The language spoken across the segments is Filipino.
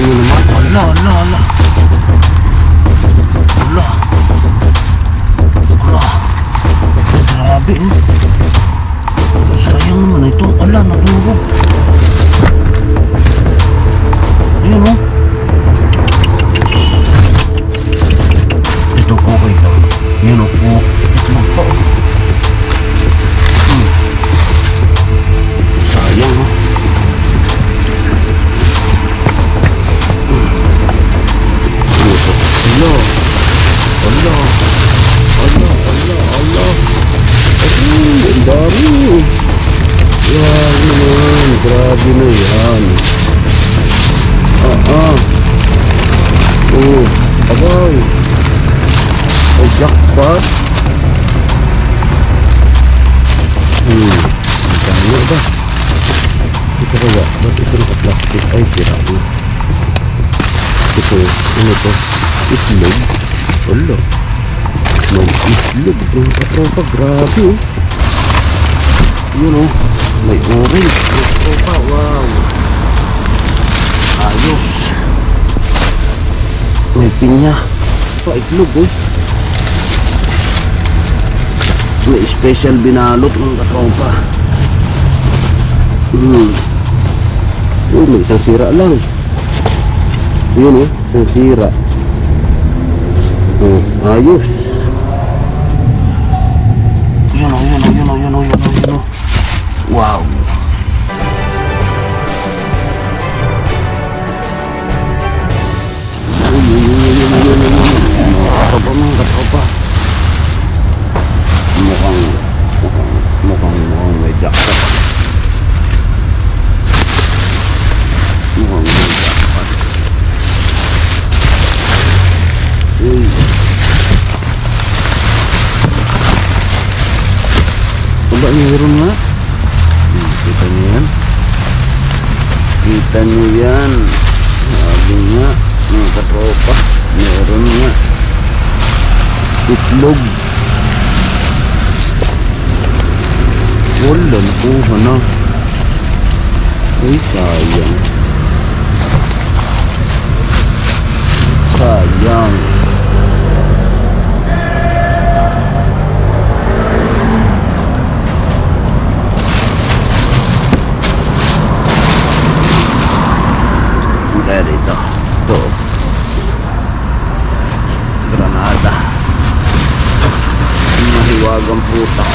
nyo naman. Ala, ala, ala. Ala. Ala. Grabe eh. Sayang naman ito. Ala, nadurog. Ayan o. Ito okay pa. Yan o. Ito lang pa. Sayang o. Allah. Allah. Allah. Allah. Allah. Ang dami. Yan naman. Grabe na yan. Abay. Ay, jackpot. Ang ba? Ito kaya. Ba't ito naka-plastic? Ay, sira mo. Ito. Ano ito? Islog. Wala. Mag-islog. Ang katropa. Grabe oh. Yun oh. May orange. Katropa. Wow. Ayos. May pinya. Paitlog oh. May special binalot ng katropa. Oh, may isang sira lang. Yun oh. Isang sira. Oh, ayos. Yun oh, yun oh, yun oh, yun oh, yun oh, yun oh. Wow. Mga katropa. Mukhang may jackpot. Mukhang may jackpot. Uy. Aba, meron nga. Kita nyo yan. Kita nyo yan. Sabi nga, mga katropa. Meron nga. Itlog. Wala, nakuha na. Uy, sayang. Sayang. Kaya dito. Ito. Granada. Mahiwagang puta.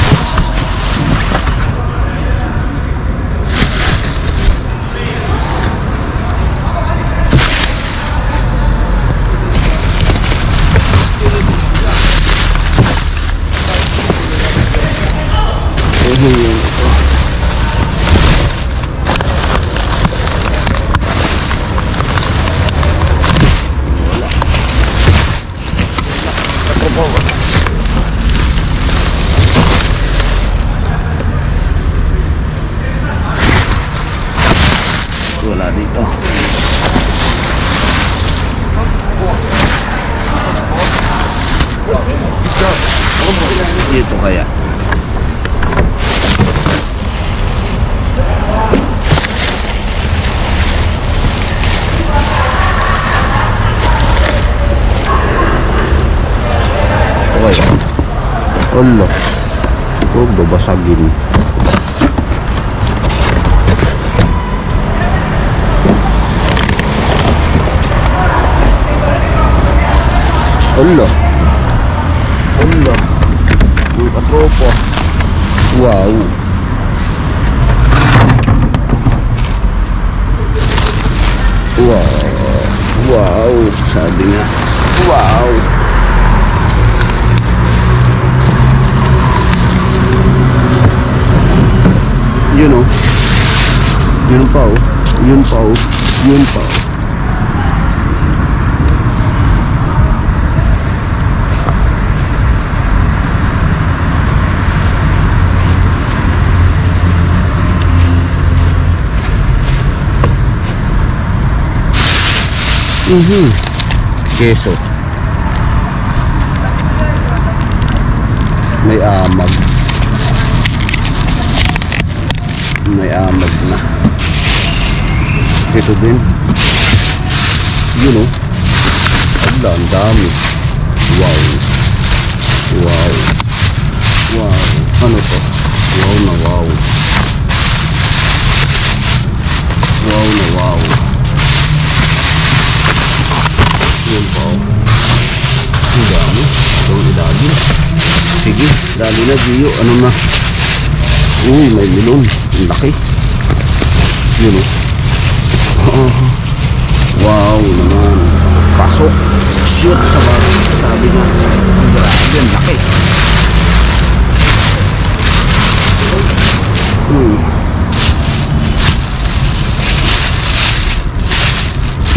Wala dito. Dito kaya. Okay. Allah. Huwag babasagin. Allah. Allah. Yung katropa. Wow. Wow. Wow. Sabi nga. Wow. Yun oh. Yun pa oh. Yun pa oh. Yun pa oh. Keso. May amag. May amag na. Ito din. Yun o. Ala, ang dami. Wow. Wow. Wow. Ano to? Wow na wow. Wow na wow. Yun pa o. Ang dami. Itong ilalim. Sige, dali na Gio. Ano na? Uy, may milon. Ang laki. Yun o. Wow naman. Pasok. Shoot sa bagay. Sabi nga. Ang grabe. Ang laki.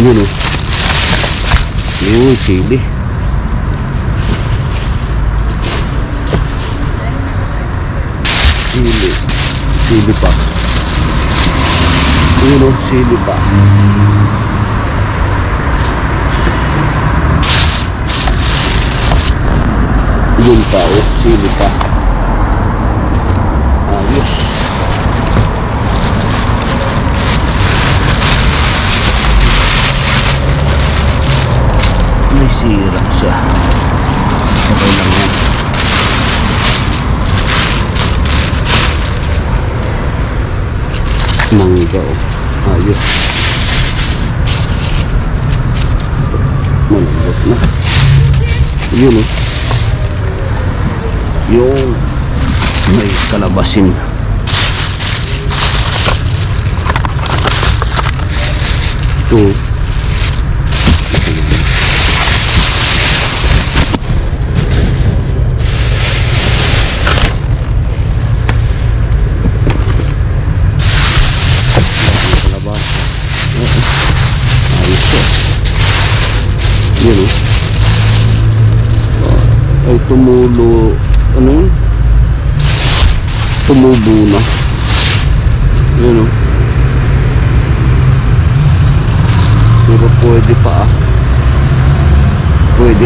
Yun o. Yun, sili. Sili pa. Yun o, sili pa. Yun pa o, sili pa. Ayos. May sira siya. Okay lang yan. Mangga o. Ayos. Malambot na. Yun o. Yung may kalabasin. Ito. Yun ay tumulo, ano yun? Tumubo na. Yun pero pwede pa pwede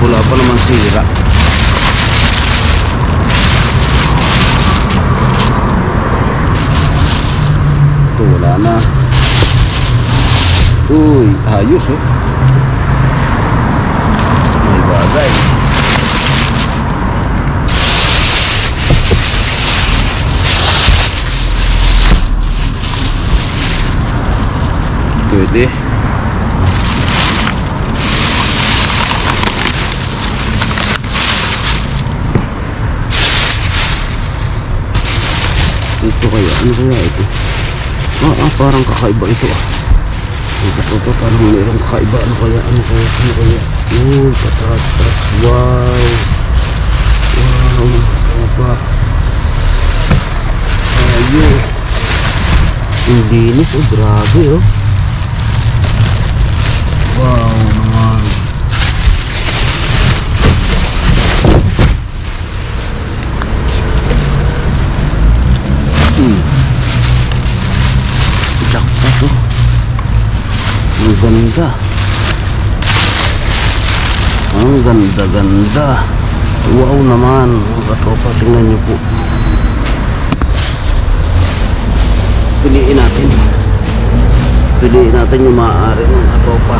wala pa naman sira. Ito wala na. Uy, ayos oh. May bagay. Pwede. Ito kaya, ano kaya ito? Parang kakaiba ito ah. Ito parang mayroong kakaiba. Ano kaya? Uy, patras. Wow. Ano ba? Ayos. Ang dinis oh, grabe oh. Wow naman. Jackpot oh. Ang ganda. Ang ganda. Wow naman. Mga katropa, tingnan nyo po. Piliin natin yung maaari ng katropa.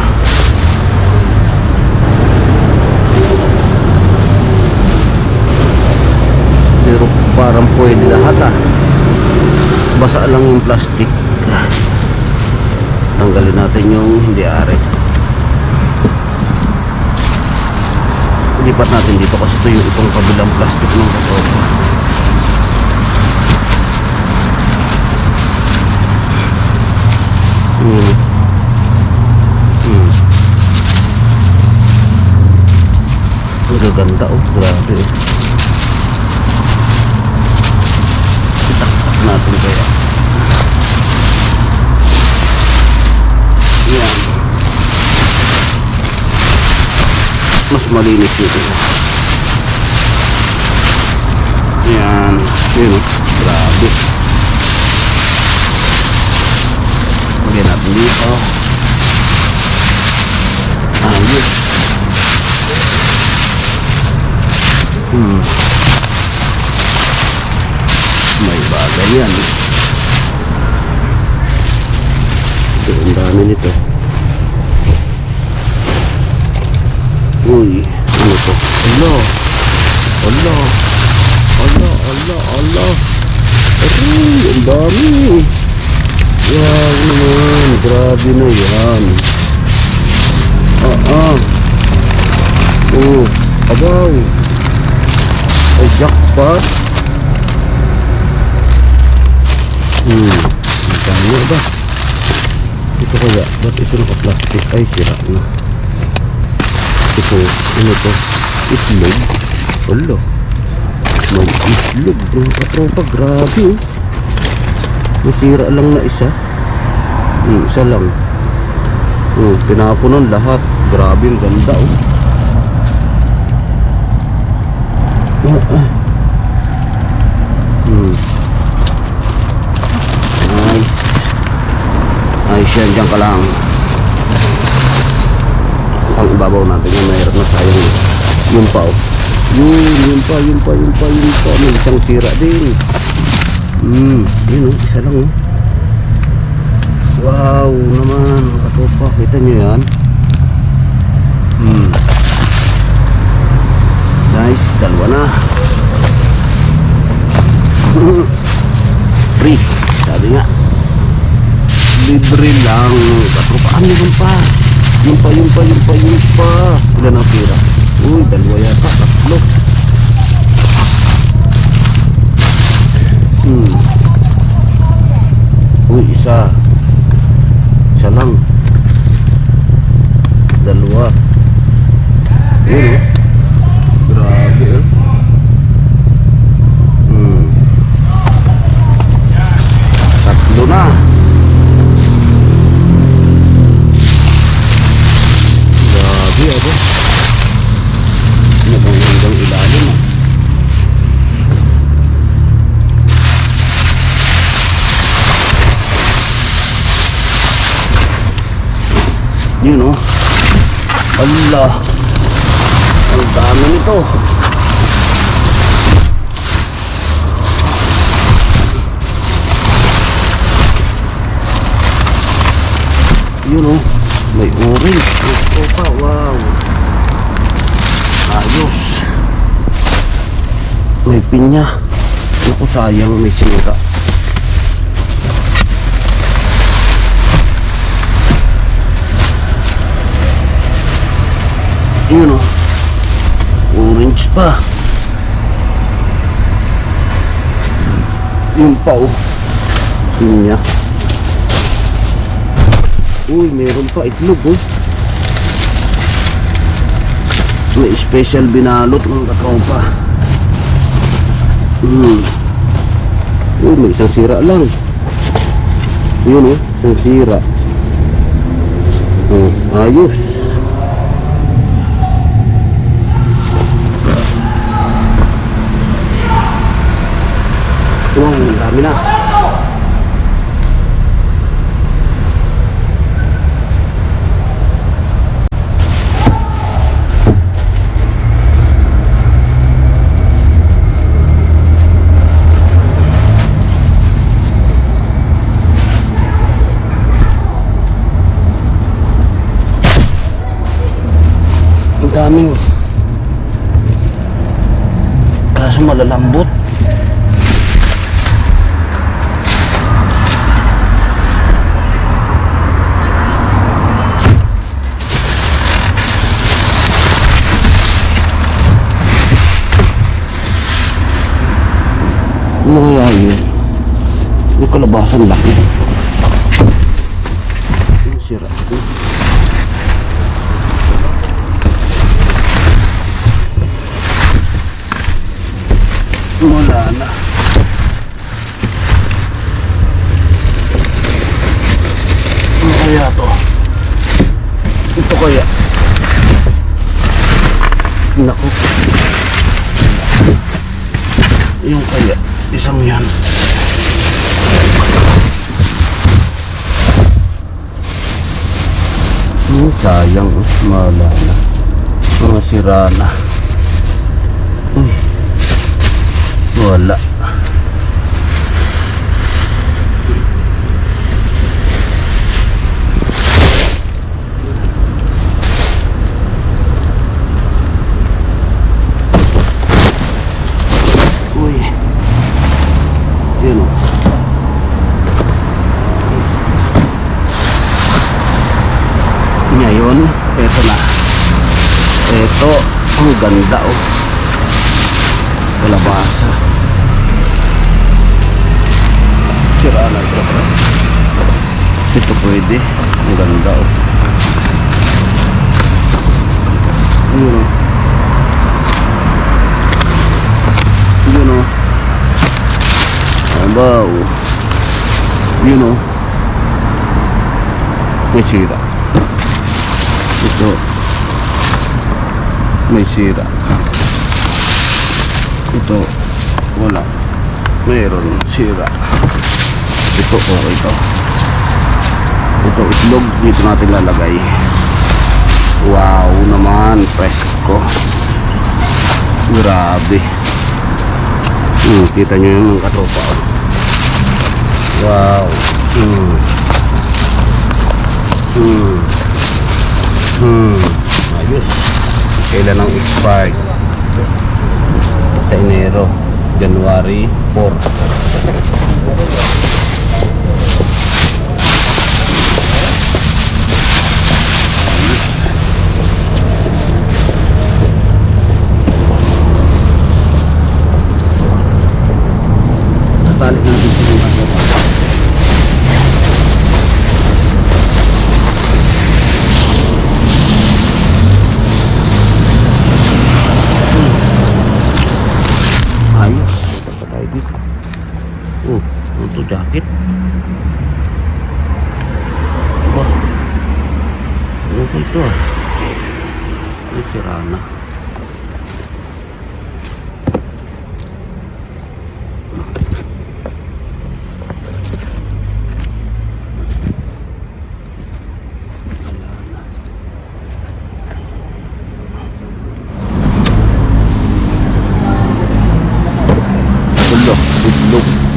Pero parang pwede lahat ah. Basa lang yung plastic. Tanggalin natin yung hindi ari. Lipat natin dito kasi ito yung itong kabilang plastic ng katropa. Ang ganda oh, grabe oh. Itaktak natin kaya. Yan. Mas malinis dito. Yan. Yun oh, grabe. Lagyan natin dito. Ayos. May bagay yan. Ito, ang dami nito. Uy, ano to? Ala! Ala! Ala! Ala! Ala! Aray, ang dami! Wow naman! Grabe na yan! Oh, abaw! Ay, jackpot! Ang dami ba? Ito kaya, ba't ito naka-plastic? Ay, sira na. Ito, ano to? Itlog. Wala. May itlog. Mga katropa, grabe oh. Nasira lang na isa. Isa lang. Pinapunan lahat. Grabe, ang ganda oh. Nice. Ayos yan, dyan ka lang. Ang ibabaw natin yung mahirap na sayang eh. Yun pa oh. Yun pa. May isang sira din. Yun oh, isa lang oh. Wow naman mga katropa, kita nyo yan. Nice, dalawa na. Free, sabi nga. Libre lang katropa. Meron pa. Yun pa. Ilan ang sira? Uy, dalawa yata, tatlo. Uy, isa lang. Dalawa. Yun oh. Grabe eh. Tatlo na. Grabe ako. Hanggang ilalim ah. Yun oh. Allah, ang dami nito. Yun oh, may orange. Ito pa, wow. Ayos. May pinya. Naku, sayang, may sira. Yun o, orange pa. Yun pa o, pinya. Uy, meron pa itlog o. May special binalot ng katropa. Uy, may isang sira lang. Yun o, isang sira. Ayos. Wow, ang dami na. Ang daming. Kaso malalambot. Ano kaya yun? Yung kalabasan laki. Yung sira ko. Wala na. Ano kaya to? Ito kaya? Naku. Yung kaya? Isang yan. Sayang, wala na. Mga sira na. Uy, wala. Ngayon, eto na. Eto, ang ganda oh. Kalabasa. Sira na ito. Ito pwede. Ang ganda oh. Yun oh. Yun oh. Abaw. Yun oh. May sira. Ito. May sira. Ito. Wala. Mayroon sira. Ito okay ito. Ito itlog. Dito natin lalagay. Wow naman. Presko. Grabe. Kita nyo yung katropa. Wow. Ayos. Kailan ang expired? Sa Enero, January 4. Balik natin sa mga tropa. Ayos. Ito tayo dito. Oh, ito jacket. Aba. Okay ito ah. Ay, sira na.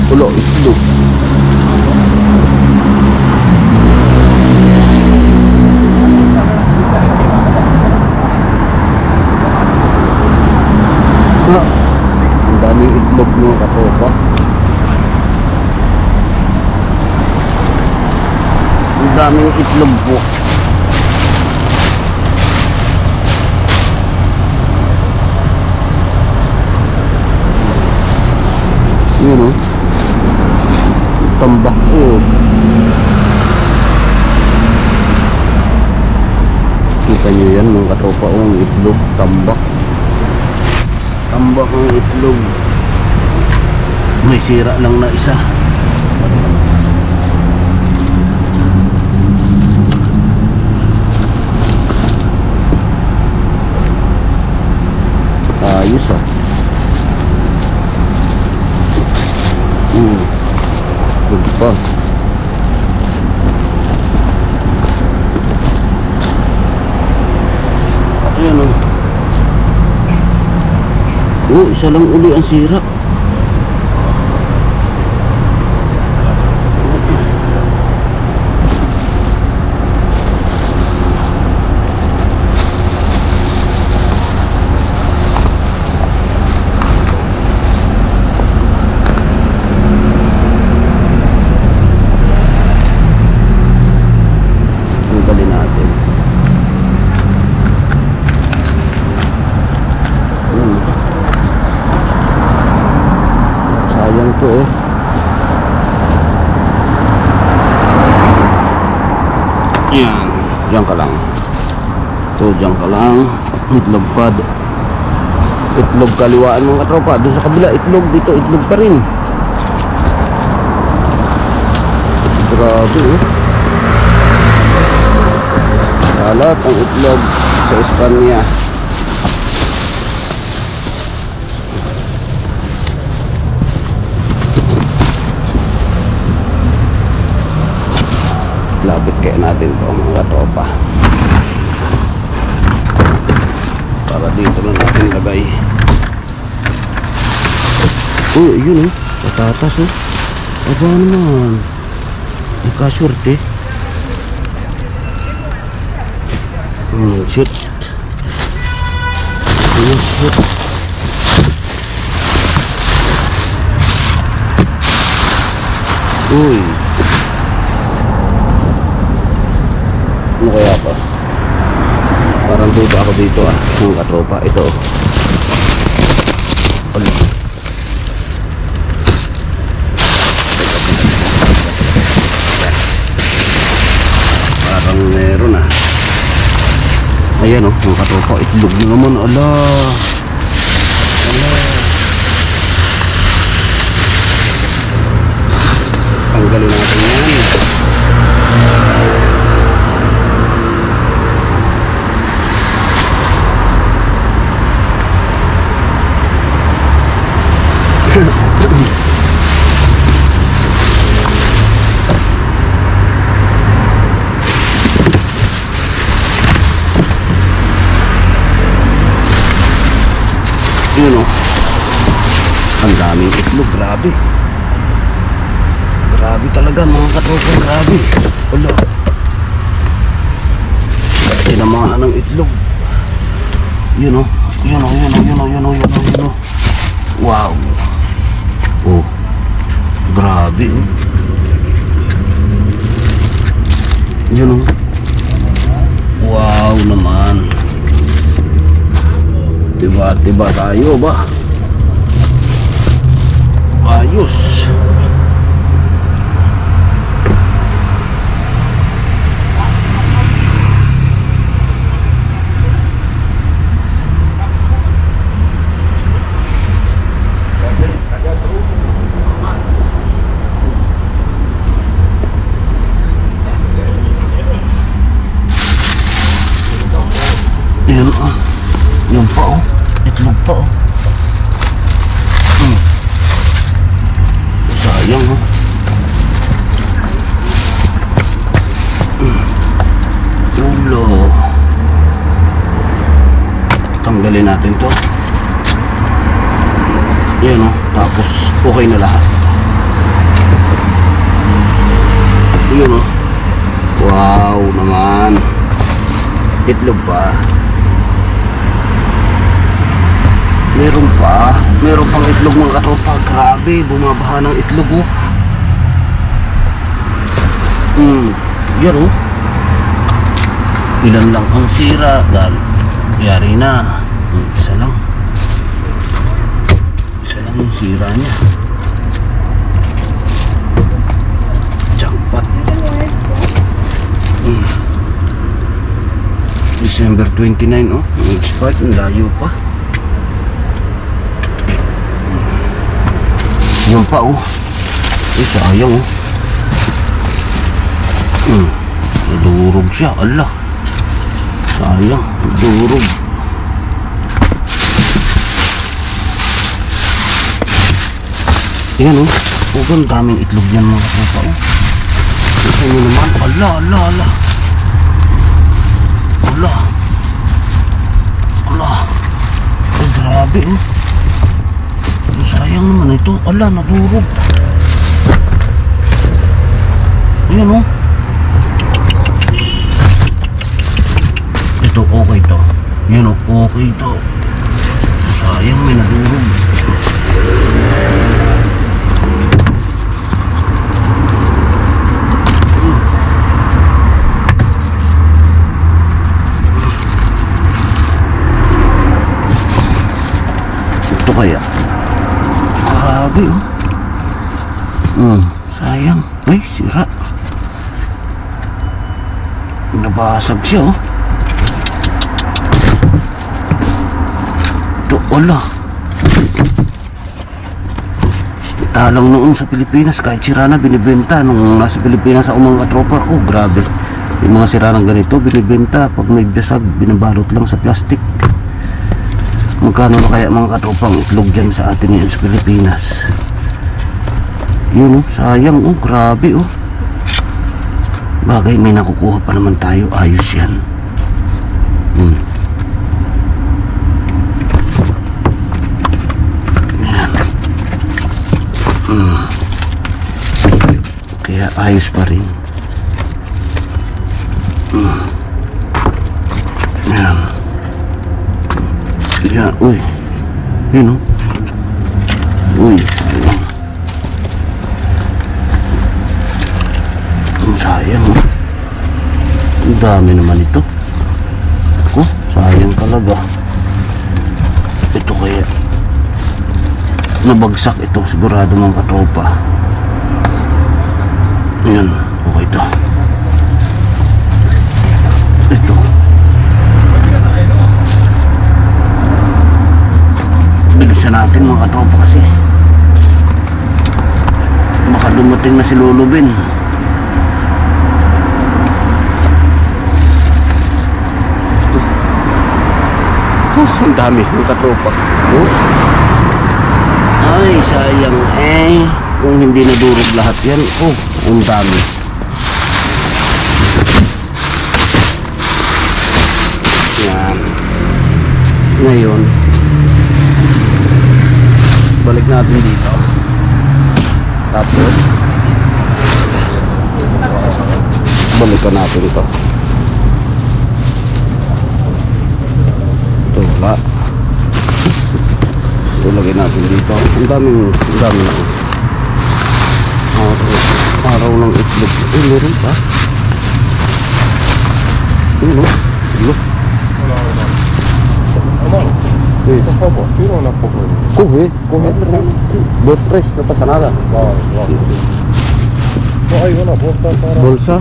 Ulo, itlog. Ang daming itlog mo katropa. Ang daming itlog po. Yun o. Tambak o. Kita nyo yan mga katropa o. Ang itlog, tambak. Tambak ang itlog. May sira lang na isa. Ayos ah. Good pa. Ayan o. Oh, isa lang uli ang sira. Ito eh. Yan. Diyan ka lang. Ito, diyan ka lang. Itlog pad. Itlog kaliwaan mga katropa. Doon sa kabila, itlog. Dito, itlog pa rin. Grabe eh. Kalat ang itlog sa Espanya. Labit kaya natin ito mga tropa para dito na natin lagay. Oh, yun oh, patatas oh. Aba naman, nagkaswerte. Shoot. Shoot. Uy, ano kaya pa? Parang duda ako dito mga katropa. Ito. Wala. Parang meron Ayan mga katropa. Itlog na naman. Ala. Tanggalin natin yan. Yun ang daming itlog, grabe. Grabe talaga mga katropa, grabe. Wala. Tinamaan ng itlog. Yun yun. Wow. Oh. Grabe. Yun Wow naman. Diba tayo ba? Ayos. Yan Yan pa itlog pa sayang ulo. Tanggalin natin to. Yan tapos okay na lahat. Yun wow naman. Itlog pa. Meron pang itlog mga katropa. Grabe, bumabaha ng itlog Yan ilan lang ang sira dahil yari na. Isa lang yung sira niya. Jackpot. December 29 expired, ang layo pa. Yan pa sayang nadurog siya, ala. Sayang, nadurog. Yan ang daming itlog yan mga katropa Ito nyo naman, ala. Ay grabe sayang naman ito. Ala, nadurog. Ayan ito okay to. Yan okay to. Sayang may nadurog. Ito kaya grabe sayang. Ay sira. Nabasag siya ito ala. Talang noon sa Pilipinas kahit sira na binibenta. Nung nasa Pilipinas ako mga katropa ko, grabe yung mga sira ng ganito binibenta. Pag may basag binabalot lang sa plastic. Magkano na kaya mga katropang itlog dyan sa atin ngayon sa Pilipinas? Yun sayang grabe bagay may nakukuha pa naman tayo, ayos yan. Yan kaya ayos pa rin. Yan yan, yun sayang. Sayang ang dami naman ito. Sayang talaga. Ito kaya nabagsak ito sigurado mga katropa. Ayan, okay ito. Ito. Bilisan natin mga katropa kasi baka dumating na si Lolo Ben. Ang dami ng katropa. Oh. Ay, sayang kung hindi nadurog lahat yan. Oh, ang dami. Yan. Ngayon, balik natin dito. Tapos, balikan natin ito. Ito wala. Ito lagay natin dito. Ang daming araw ng itlog. Meron pa. Ano? Look. Tampoco, tiro una poco. Coge. 2, 3, no pasa nada. Vale, vale, sí. No hay una bolsa para... Bolsa.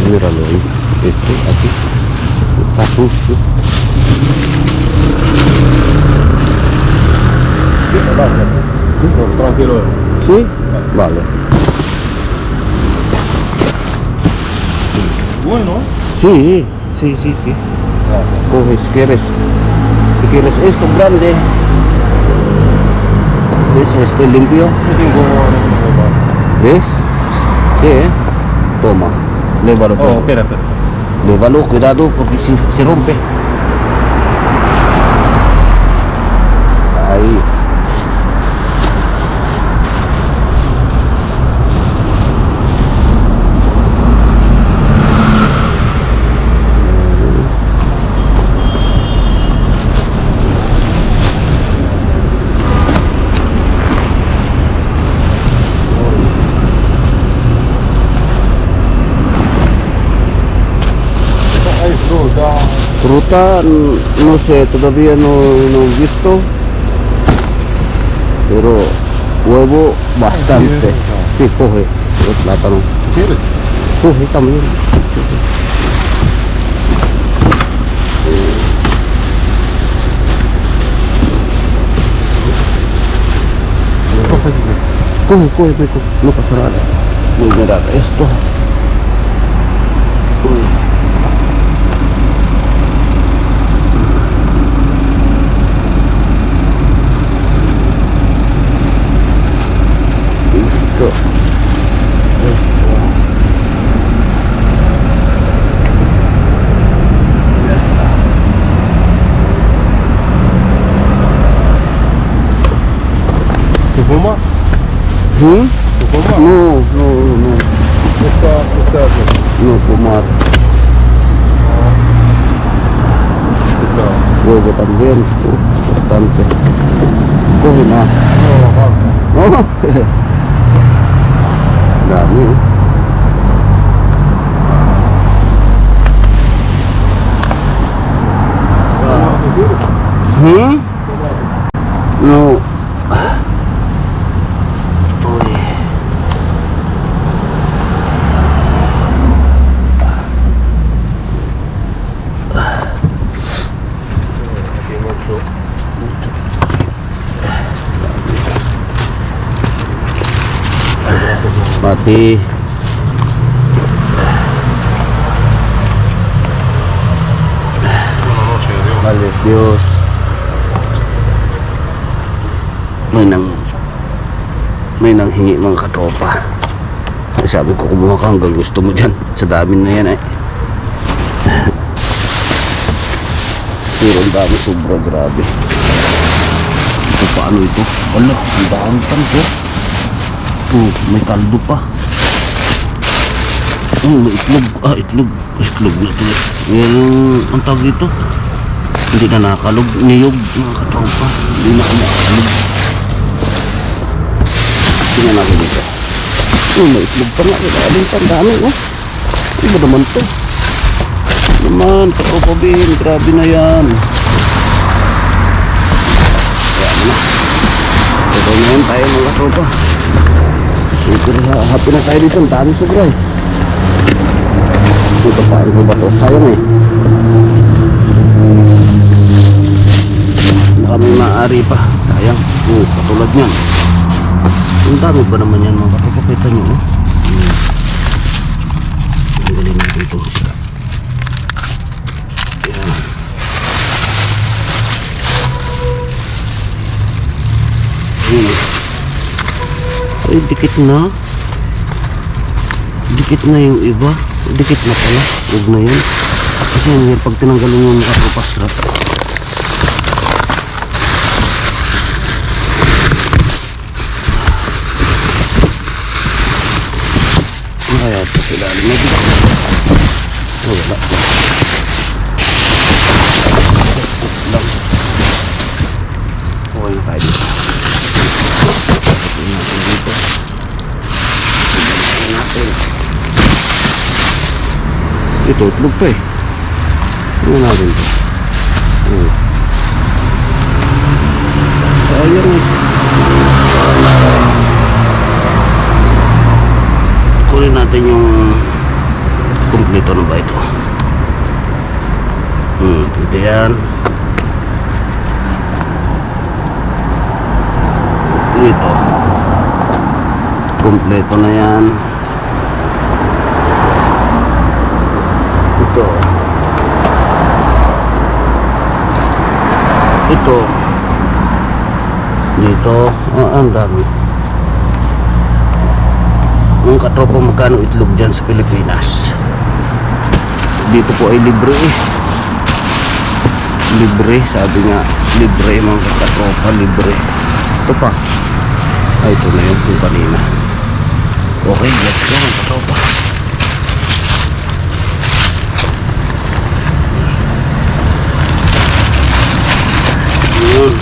Míralo ahí. Aquí. Está sucio. Sí, no, tranquilo. ¿Sí? Vale. Bueno. Sí. Gracias. Coge si quieres esto grande. ¿Ves? Este limpio. No tengo más. ¿Ves? Sí, Toma. Lévalo. Oh, espera. Lévalo, cuidado porque se rompe. Ahí. Hay fruta. Fruta, no sé, todavía no he visto. Pero huevo bastante. Sí, coge el plátano. ¿Quieres? Coge también. Coge, no pasa nada. Voy a mirar esto. Uy. Esto. Ya está. ¿Tu fuma? ¿Sí? ¿Tu fuma? No. Está aquí. No fumar. Está. Huevo también. Bastante. Coge más. No, falta. No. Dami. ¿Hmm? No. Uy. Aquí mucho. Mati. Buenas noches, Dios. Vale, Dios. May nanghingi mga katropa. Sabi ko kumuha ka hanggang gusto mo dyan. Sa dami na yan Pero ang dami, sobra grabe. Ito paano ito? Wala, ang dami pa ito. May kaldo pa. May itlog. Itlog na ito. Yan ang tawag dito. Hindi na nakalog. Niyog mga katropa. Hindi na nakalog. Tingnan natin dito. May itlog pa nga. Ang dami. Ano ba naman ito? Naman, katropa bin, grabe na yan. Kaya na. Ito na yan tayo mga katropa. Super happy na tayo dito. Ang dami sobra eh. Ito pa, ano ba ito? Sayang eh. Baka may maaari pa. Sayang. Katulad niyan. Ang dami ba naman yan mga katropa? Kita nyo oh. Ang galing natin itong sila. Ayan. Ay, dikit na. Dikit na yung iba. Dikit na pala. Huwag na yun. Kasi yan, pag tinanggalin yung makapapasrat. Kaya ito sila. Medyo. Oh, wala. Lang. Okay na tayo dito. Natin dito. Natin. Ito, itlog pa eh. Ano natin ito? Sayang eh. Kunin natin yung kumpleto na ba ito? Ito yan. Ito. Kumpleto na yan. Ito. Ito. Dito. Ang dami. Ang katropa, magkano itlog dyan sa Pilipinas? Dito po ay libre eh. Libre, sabi nga. Libre mga katropa, libre. Ito pa. Ay, ito na yun yung kanina. Okay, let's go mga katropa. Yun.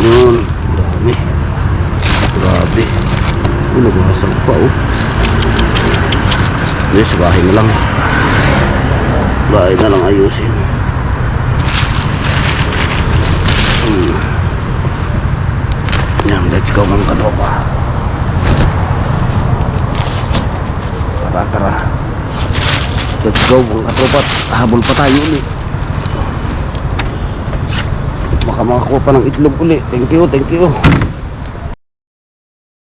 Yun. Dami. Grabe. Nagmasang pa oh. Hindi, sa bahay na lang. Bahay na lang ayusin. Yan, let's go mga katropa. Tara. Let's go mga katropa. Habol pa tayo ulit. Baka makakuha pa ng itlog ulit. Thank you.